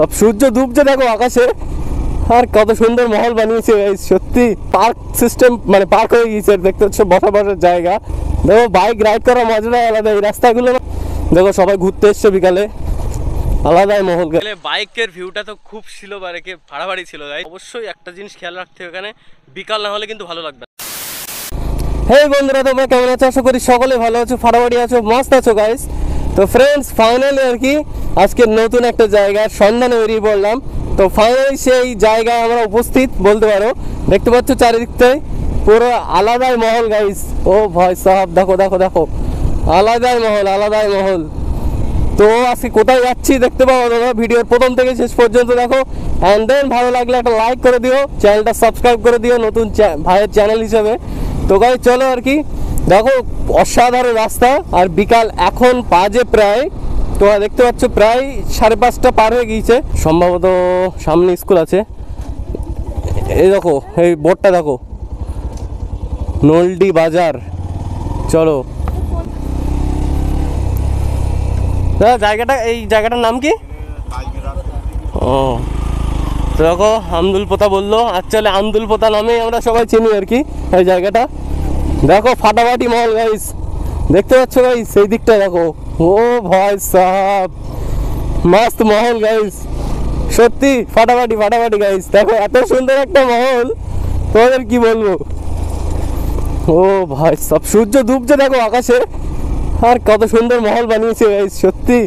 সব সূর্য ডুবছে দেখো আকাশে। আর কত সুন্দর মহল বানিয়েছে সত্যি, পার্ক সিস্টেম মানে পার্ক হয়ে গিয়েছে। দেখতে হচ্ছে বসার জায়গা। দেখো বাইক রাইড করার মজাটাই আলাদা। এই রাস্তাগুলো দেখো সবাই ঘুরতে এসছে বিকালে, আলাদাই মহল। বাইকের ভিউটা তো খুব ছিল, বারেকে ভাড়াবাড়ি ছিল গাইস। অবশ্যই একটা জিনিস খেয়াল রাখতে হবে, এখানে বিকাল না হলে কিন্তু ভালো লাগবে। হেই বন্ধুরা, তোমরা কেমন আছো? আশা করি সকলে ভালো আছো, ফাটাফাটি আছো, মস্ত আছো গাইস। তো ফ্রেন্ডস, ফাইনালি আর কি আজকে নতুন একটা জায়গার সন্ধানে বেরিয়ে পড়লাম। তো ফাইনালি সেই জায়গায় আমরা উপস্থিত বলতে পারো। দেখতে পাচ্ছ চারিদিকতে পুরো আলাদাই মহল গাইস। ও ভাই সাহাব, দেখো দেখো দেখো, আলাদাই মহল, আলাদাই মহল। তো আজকে কোথায় যাচ্ছি দেখতে পাবো তোমরা ভিডিওর প্রথম থেকে শেষ পর্যন্ত দেখো। অ্যান্ড দেন ভালো লাগলে একটা লাইক করে দিও, চ্যানেলটা সাবস্ক্রাইব করে দিও নতুন ভাইয়ের চ্যানেল হিসেবে। তো গাইস চলো আর কি, দেখো অসাধারণ রাস্তা। আর বিকাল এখন বাজে প্রায়, তোমরা দেখতে পাচ্ছ প্রায় 5:30 পার হয়ে গিয়েছে সম্ভবত। সামনে স্কুল আছে, এই দেখো এই বোর্ডটা দেখো, নলডি বাজার। চলো জায়গাটা, এই জায়গাটার নাম কি? ও তো দেখো আমদুল পোতা বললো, অ্যাকচুয়ালি আমদুল পোতা নামে আমরা সবাই চিনি আর কি এই জায়গাটা। দেখো ফাটাফাটি মহল গাইস, দেখতে পাচ্ছ গাইস সেই দিকটা দেখো। ও ভাই সাহাব, মস্ত মহল গাইস, সত্যি ফাটাফাটি ফাটাফাটি গাইস। দেখো এত সুন্দর একটা মহল, তোমাদের কি বলবো। ও ভাই সব সূর্য ডুবছে দেখো আকাশে। আর কত সুন্দর মহল বানিয়েছে গাইস, সত্যি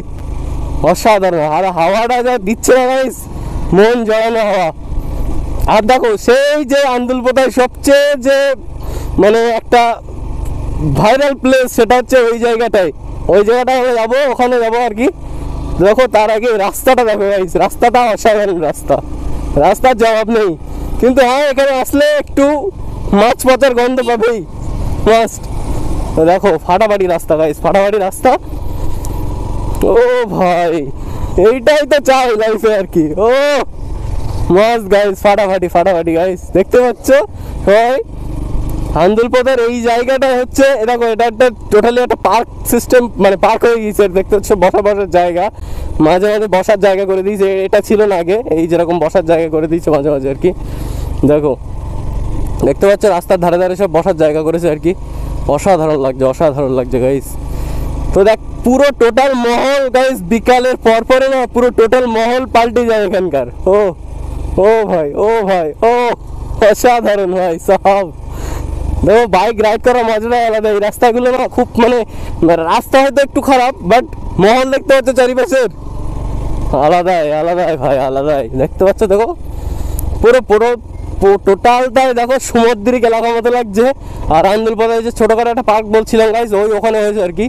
অসাধারণ। আর হাওয়াটা যা দিচ্ছে না গাইস, মন জড়ানো হাওয়া। আর দেখো সেই যে আন্দুল পোতায় সবচেয়ে যে মানে একটা ভাইরাল প্লেস, সেটা হচ্ছে ওই জায়গাটায়। ওই জায়গাটায় আমরা যাবো, ওখানে যাবো আর কি। দেখো তার আগে রাস্তাটা দেখো গাইস, রাস্তাটা অসাধারণ রাস্তা, রাস্তার জবাব নেই। কিন্তু হ্যাঁ, এখানে আসলে একটু মাছ পচার গন্ধ পাবেই মাস্ট। দেখো ফাটাফাটি রাস্তা গাইস, ফাটাফাটি রাস্তা। ও ভাই এইটাই তো চাই লাইফে আর কি। ও মাস্ট গাইস, ফাটাফাটি ফাটাফাটি গাইস। দেখতে পাচ্ছ সবাই আন্দুল পোতার এই জায়গাটা হচ্ছে, দেখো এটা একটা টোটালি একটা পার্ক সিস্টেম মানে পার্ক হয়ে গিয়েছে। দেখতে হচ্ছে বসার জায়গা, মাঝে মাঝে বসার জায়গা করে দিয়েছে। এটা ছিল না আগে, এই যেরকম বসার জায়গা করে দিয়েছে মাঝে মাঝে আর কি। দেখো দেখতে পাচ্ছ রাস্তার ধারে ধারে সব বসার জায়গা করেছে আর কি। অসাধারণ লাগছে, অসাধারণ লাগছে গাইস। তো দেখ পুরো টোটাল মহল গাইস, বিকালের পরে না পুরো টোটাল মহল পাল্টে যায় এখানকার। ও ও ভাই, ও ভাই, ও অসাধারণ ভাই সাহাব। দেখো বাইক রাইড করার মজাটাই আলাদা। এই রাস্তাগুলো না খুব মানে রাস্তা হয়তো একটু খারাপ, বাট মহল দেখতে পাচ্ছ চারিপাশের, আলাদাই আলাদাই ভাই, আলাদাই। দেখতে পাচ্ছ দেখো পুরো পুরো টোটালটাই দেখো সমুদ্রিক এলাকার মতো লাগছে। আর আন্দুল পোতায় যে ছোটখাটো একটা পার্ক বলছিলাম গাইস, ওই ওখানে হয়েছে আর কি।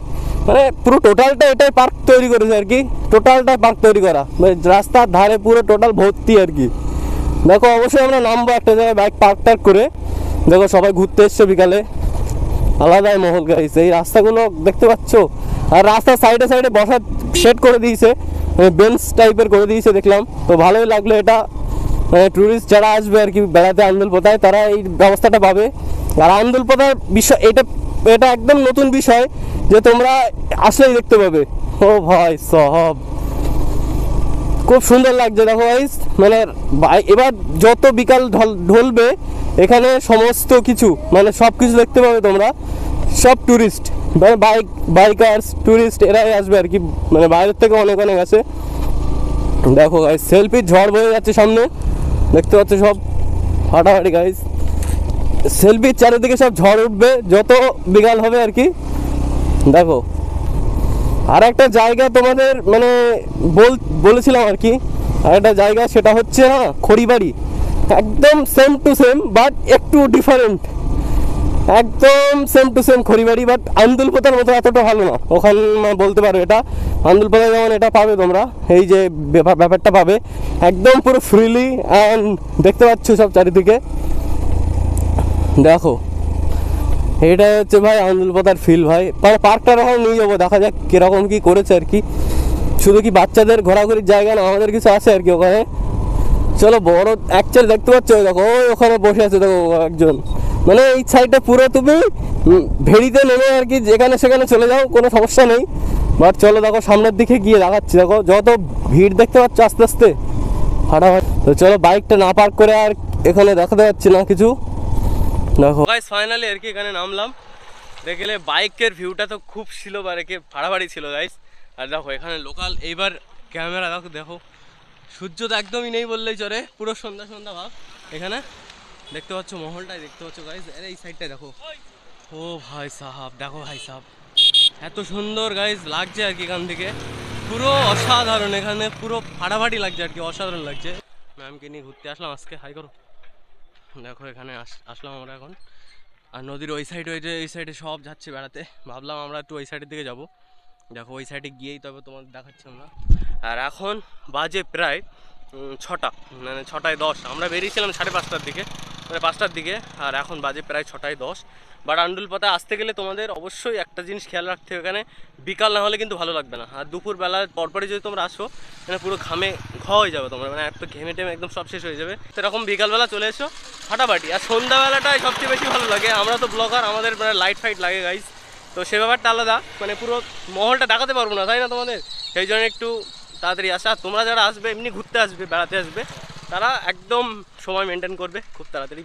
মানে পুরো টোটালটা এটাই পার্ক তৈরি করেছে আর কি, টোটালটাই পার্ক তৈরি করা। মানে রাস্তার ধারে পুরো টোটাল ভর্তি আর কি। দেখো অবশ্যই আমরা নামবো একটা জায়গায় বাইক পার্ক টার্ক করে। দেখো সবাই ঘুরতে এসছে বিকালে, আলাদাই মহল গাইস। এই রাস্তাগুলো দেখতে পাচ্ছ, আর রাস্তার সাইডে সাইডে বসার সেট করে দিয়েছে, বেঞ্চ টাইপের করে দিয়েছে দেখলাম। তো ভালোই লাগলো এটা। টুরিস্ট যারা আসবে আর কি বেড়াতে আন্দুল পোতায়, তারা এই ব্যবস্থাটা পাবে। আর আন্দুল পোতার বিষয় এটা, এটা একদম নতুন বিষয় যে তোমরা আসলেই দেখতে পাবে। ও ভাই সব খুব সুন্দর লাগছে দেখো গাইস। মানে এবার যত বিকাল ঢলবে এখানে সমস্ত কিছু মানে সব কিছু দেখতে পাবে তোমরা। সব টুরিস্ট মানে বাইকার্স টুরিস্ট এরাই আসবে আর কি, মানে বাইরের থেকে অনেক অনেক আসে। দেখো গাইস সেলফির ঝড় বয়ে যাচ্ছে সামনে, দেখতে পাচ্ছ সব ফাটাফাটি গাইস। সেলফির চারিদিকে সব ঝড় উঠবে যত বিকাল হবে আর কি। দেখো আর একটা জায়গা তোমাদের মানে বলেছিলাম আর কি, আর একটা জায়গা সেটা হচ্ছে না খড়িবাড়ি। একদম সেম টু সেম বাট একটু ডিফারেন্ট, একদম same to same Kharibari, but Andul পোতার মতো এতটা ভালো না। ওখানে বলতে পারো এটা আন্দুল পোতায় যেমন এটা পাবে তোমরা, এই যে ব্যাপারটা পাবে একদম পুরো ফ্রিলি। অ্যান্ড দেখতে পাচ্ছ সব চারিদিকে। দেখো এটাই হচ্ছে ভাই আন্দুল পোতার ফিল ভাই। পার্কটার ওখানে নিয়ে যাবো, দেখা যাক কিরকম কি করেছে আর কি। শুধু কি বাচ্চাদের ঘোরাঘুরির জায়গা না, আমাদের কিছু আছে আর কি ওখানে। চলো বড় অ্যাকচুয়ালি দেখতে পাচ্ছ দেখো ওখানে বসে আছে দেখো একজন। মানে এই সাইডটা পুরো তুমি ভেড়িতে নেমে আর কি যেখানে সেখানে চলে যাও, কোনো সমস্যা নেই। বাট চলো দেখো সামনের দিকে গিয়ে দেখাচ্ছি। দেখো যত ভিড় দেখতে পাচ্ছ আস্তে আস্তে ফাটাফাটি। তো চলো বাইকটা না পার্ক করে আর এখানে দেখাতে পাচ্ছি না কিছু। দেখো গাইস ফাইনালি আর কি এখানে নামলাম। দেখলে বাইকের ভিউটা তো খুব ছিল বারেকে ফাড়াফাড়ি ছিল গাইস। আর দেখো এখানে লোকাল এইবার ক্যামেরা দেখো দেখো সূর্য তো একদমই নেই বললেই চলে, পুরো সন্ধ্যা সন্ধ্যা ভাব। এখানে দেখতে পাচ্ছ মহলটাই দেখতে পাচ্ছ গাইস, আরে এই সাইডটাই দেখো। ও ভাই সাহাব দেখো ভাই সাহাব এত সুন্দর গাইস লাগছে আর কি এখান থেকে, পুরো অসাধারণ। এখানে পুরো ফাটাফাটি লাগছে আর কি, অসাধারণ লাগছে। ম্যামকে নিয়ে ঘুরতে আসলাম আজকে, হাই করো। দেখো এখানে আসলাম আমরা এখন, আর নদীর ওই সাইডে এই সাইডে সব যাচ্ছে বেড়াতে। ভাবলাম আমরা একটু ওই সাইডের দিকে যাব। দেখো ওই সাইডে গিয়েই তবে তোমাদের দেখাচ্ছি আমরা। আর এখন বাজে প্রায় 6টা, মানে 6:10। আমরা বেরিয়েছিলাম 5:30টার দিকে, মানে 5টার দিকে, আর এখন বাজে প্রায় 6:10। বাট আন্ডুলপোতা আসতে গেলে তোমাদের অবশ্যই একটা জিনিস খেয়াল রাখতে হবে, এখানে বিকাল না হলে কিন্তু ভালো লাগবে না। আর দুপুরবেলার পরপরই যদি তোমরা আসো মানে পুরো ঘামে হয়ে যাবে তোমরা, মানে একটু ঘেমে টেমে একদম সব শেষ হয়ে যাবে। সেরকম বিকালবেলা চলে এসো ফাটাফাটি। আর সন্ধ্যাবেলাটাই সবচেয়ে বেশি ভালো লাগে। আমরা তো ব্লগার, আমাদের মানে লাইট ফাইট লাগে গাইস, তো সে ব্যাপারটা আলাদা, মানে পুরো মহলটা দেখাতে পারবো না তাই না তোমাদের, সেই জন্য একটু তাড়াতাড়ি আসা। আর তোমরা যারা আসবে এমনি ঘুরতে আসবে বেড়াতে আসবে তারা একদম সময় মেনটেন করবে খুব তাড়াতাড়ি।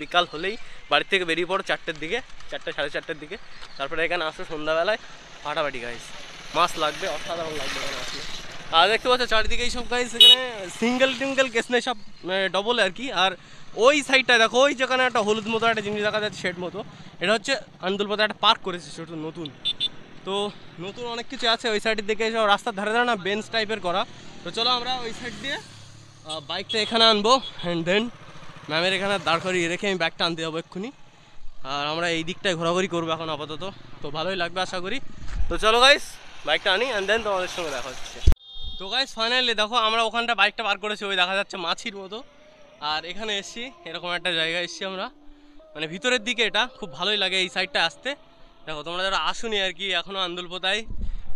বিকাল হলেই বাড়ি থেকে বেরিয়ে পড়ো 4টের দিকে, 4টে 4:30 দিকে। তারপরে এখানে আসো সন্ধ্যাবেলায় ফাটাফাটি গাইস, মাছ লাগবে, অসাধারণ লাগবে এখানে আসলে। আর দেখতে পাচ্ছ চারিদিকে সব গাইস, এখানে সিঙ্গেল কেস নেই, সব ডবল আর কি। আর ওই সাইডটা দেখো, ওই যেখানে একটা হলুদ মতো একটা জিনিস দেখা যাচ্ছে শেড মতো, এটা হচ্ছে আন্দুলপোতা একটা পার্ক করেছে ছোট নতুন। তো নতুন অনেক কিছু আছে ওই সাইডের দিকে, সব রাস্তার ধারে ধারে না বেঞ্চ টাইপের করা। তো চলো আমরা ওই সাইড দিয়ে বাইকটা এখানে আনবো, অ্যান্ড দেন ম্যামের এখানে দাঁড় করিয়ে রেখে আমি ব্যাগটা আনতে যাবো এক্ষুনি। আর আমরা এই দিকটায় ঘোরাঘুরি করবো এখন আপাতত, তো ভালোই লাগবে আশা করি। তো চলো গাইস বাইকটা আনি, অ্যান্ড দেন তোমাদের সঙ্গে দেখা হচ্ছে। তো গাইস ফাইনালি দেখো আমরা ওখানটা বাইকটা পার করেছি, ওই দেখা যাচ্ছে মাছির মতো। আর এখানে এসছি, এরকম একটা জায়গায় এসছি আমরা, মানে ভিতরের দিকে। এটা খুব ভালোই লাগে এই সাইডটা আসতে। দেখো তোমরা যারা আসুনি আর কি এখনও আন্দুলপোতায়,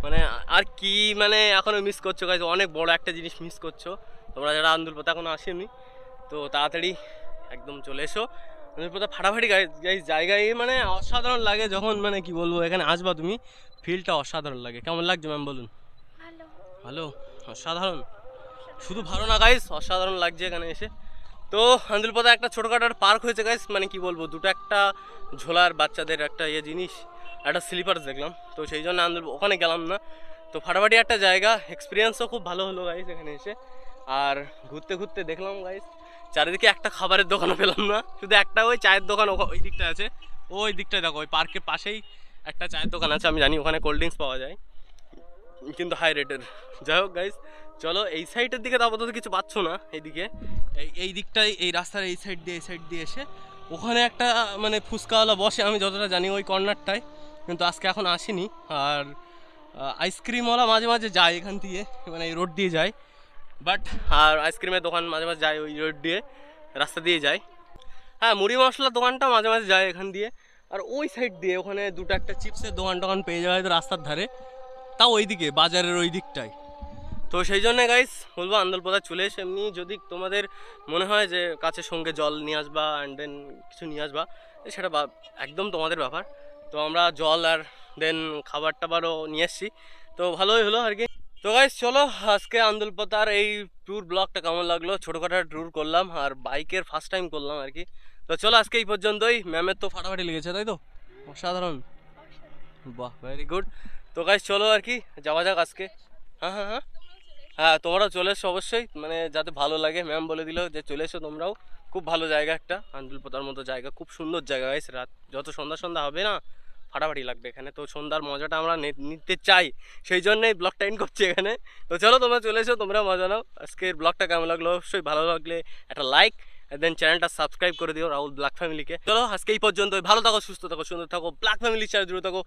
মানে আর কি মানে এখনও মিস করছো গাইস, অনেক বড় একটা জিনিস মিস করছো তোমরা যারা আন্দুলপোতা এখনও আসেনি। তো তাড়াতাড়ি একদম চলে এসো আন্দুলপোতা ফাটাফাটি গাইস জায়গায়, মানে অসাধারণ লাগে যখন, মানে কি বলবো, এখানে আসবা তুমি, ফিলটা অসাধারণ লাগে। কেমন লাগছে ম্যাম বলুন? ভালো, অসাধারণ, শুধু ভালো না গাইস, অসাধারণ লাগছে এখানে এসে। তো আন্দুলপোতা একটা ছোটোখাটো পার্ক হয়েছে গাইস, মানে কি বলবো, দুটো একটা ঝোলার বাচ্চাদের একটা জিনিস, একটা স্লিপার্স দেখলাম, তো সেই জন্য ওখানে গেলাম না। তো ফাটাফাটি একটা জায়গা, এক্সপিরিয়েন্সও খুব ভালো হলো গাইস এখানে এসে। আর ঘুরতে ঘুরতে দেখলাম গাইস চারিদিকে একটা খাবারের দোকানও পেলাম না, শুধু একটা ওই চায়ের দোকান ওই দিকটা আছে। ওই দিকটায় দেখো, ওই পার্কের পাশেই একটা চায়ের দোকান আছে, আমি জানি ওখানে কোল্ড ড্রিঙ্কস পাওয়া যায় কিন্তু হাই রেটের। যাই হোক গাইস চলো, এই সাইডের দিকে তো আপাতত কিছু পাচ্ছ না, এইদিকে এই দিকটায় এই রাস্তার এই সাইড দিয়ে এসে ওখানে একটা মানে ফুচকাওয়ালা বসে, আমি যতটা জানি ওই কর্নারটায়, কিন্তু আজকে এখন আসিনি। আর আইসক্রিমওয়ালা মাঝে মাঝে যায় এখান দিয়ে, মানে এই রোড দিয়ে যায়, বাট আর আইসক্রিমের দোকান মাঝে মাঝে যায় ওই রোড দিয়ে, রাস্তা দিয়ে যায়। হ্যাঁ মুড়ি মশলার দোকানটা মাঝে মাঝে যায় এখান দিয়ে। আর ওই সাইড দিয়ে ওখানে দুটো একটা চিপসের দোকান পেয়ে যাওয়া হয়তো রাস্তার ধারে, তাও ওই দিকে বাজারের ওই দিকটায়। তো সেই জন্যে গাইস বলবো আন্দুলপোতা চলে এসে, এমনি যদি তোমাদের মনে হয় যে কাছে সঙ্গে জল নিয়ে আসবা অ্যান্ড দেন কিছু নিয়ে আসবা, সেটা একদম তোমাদের ব্যাপার। তো আমরা জল আর দেন খাবার টাবারও নিয়ে এসছি, তো ভালোই হলো আর কি। তো গাইস চলো আজকে আন্দুলপোতার এই ট্যুর ব্লগটা কেমন লাগলো, ছোটোখাটো ট্যুর করলাম আর বাইকের ফার্স্ট টাইম করলাম আর কি। তো চলো আজকে এই পর্যন্তই। ম্যামের তো ফাটাফাটি লেগেছে তাই তো, অসাধারণ, বাহ ভেরি গুড। তো গাইস চলো আর কি যাওয়া যাক আজকে। হ্যাঁ তোমরাও চলে এসো অবশ্যই, মানে যাতে ভালো লাগে। ম্যাম বলে দিল যে চলে এসো তোমরাও, খুব ভালো জায়গা একটা, আন্দুলপোতার মতো জায়গা, খুব সুন্দর জায়গা গাইস। রাত যত সন্ধ্যা হবে না ফাটাফাটি লাগবে এখানে, তো সন্ধ্যার মজাটা আমরা নিতে চাই, সেই জন্যই ব্লগটা এন্ড করছি এখানে। তো চলো তোমরা চলে এসো, তোমরা মজা নাও। আজকের ব্লগটা কেমন লাগলো অবশ্যই ভালো লাগলে একটা লাইক দেন চ্যানেলটা সাবস্ক্রাইব করে দিও রাহুল ব্ল্যাক ফ্যামিলিকে। চলো আজকে এই পর্যন্ত, ভালো থাকো, সুস্থ থাকো, সুন্দর থাকো, ব্ল্যাক ফ্যামিলির সাথে জুড়ে থাকো।